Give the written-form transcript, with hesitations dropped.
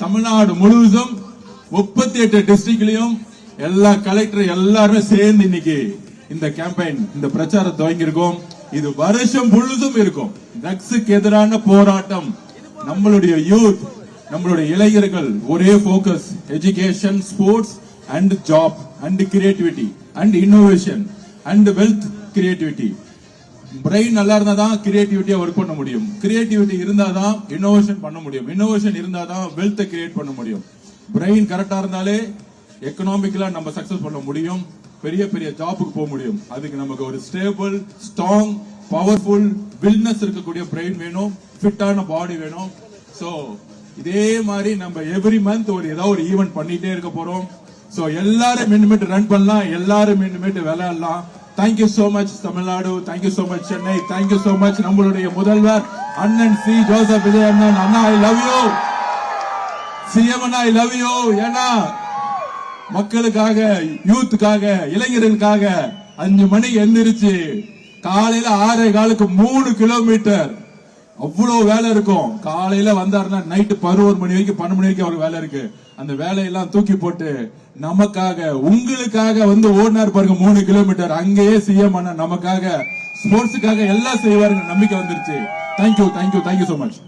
தமிழ்நாடு முழுவதும் 38 டிஸ்ட்ரிக்ட்லயும் எல்லா கலெக்டர் எல்லாருமே சேர்ந்து இன்னைக்கு இந்த கேம்பெயின் இந்த பிரச்சாரம் துவங்கியிருக்கோம். இது வருஷம் முழுதும் இருக்கும். ட்ரக்ஸுக்கு எதிரான போராட்டம். நம்மளுடைய யூத், நம்மளுடைய இளைஞர்கள் ஒரே focus education, sports and job and creativity and innovation and wealth creativity. Brain நல்லா இருந்தாதான் கிரியேட்டிவிட்டியா ஒர்க் பண்ண முடியும். கிரியேட்டிவிட்டி இருந்தாதான் இன்னோவேஷன் பண்ண முடியும். இன்னோவேஷன் இருந்தாதான் வெல்த் கிரியேட் பண்ண முடியும். பிரெயின் கரெக்டா இருந்தாலே எக்கனாமிக்கலா நம்ம சக்சஸ் பண்ண முடியும். பெரிய பெரிய ஜாபுக்கு போக முடியும். அதுக்கு நமக்கு ஒரு ஸ்டேபிள், ஸ்ட்ராங், பவர்ஃபுல், வில்னஸ் இருக்கக்கூடிய பிரெயின் வேணும், ஃபிட்டான பாடி வேணும். சோ இதே மாதிரி நம்ம எவ்ரி மந்த் ஏதாவது ஒரு ஈவென்ட் பண்ணிட்டே இருக்க போறோம். சோ எல்லாரும் இனிமேட்டு ரன் பண்ணலாம், எல்லாரும் இனிமேட்டு விளையாடலாம். Thank you so much Tamil Nadu, thank you so much Chennai, thank you so much நம்மளுடைய முதல்வர் அண்ணன் சி ஜோசப் விஜய் அண்ணன். அண்ணா ஐ லவ் யூ. சிஎம் அண்ணா ஐ லவ் யூ. ஏன்னா மக்களுக்காக, யூத்துக்காக, இளைஞர்களுக்காக 5 மணிக்கு எந்திரிச்சு காலையில 6:15 3 கிலோமீட்டர் அவ்வளவு வேலை இருக்கும். காலையில வந்தாருன்னா நைட்டு 11 மணி வரைக்கும் 12 மணி வரைக்கும் அவருக்கு வேலை இருக்கு. அந்த வேலையெல்லாம் தூக்கி போட்டு நமக்காக, உங்களுக்காக ஓடினார் பாருங்க 3 கிலோமீட்டர். அங்கேயே சிஎம் அண்ணா நமக்காக, ஸ்போர்ட்ஸுக்காக எல்லாம் செய்வாருங்க நம்பிக்கை வந்துருச்சு. Thank you, thank you, thank you so much.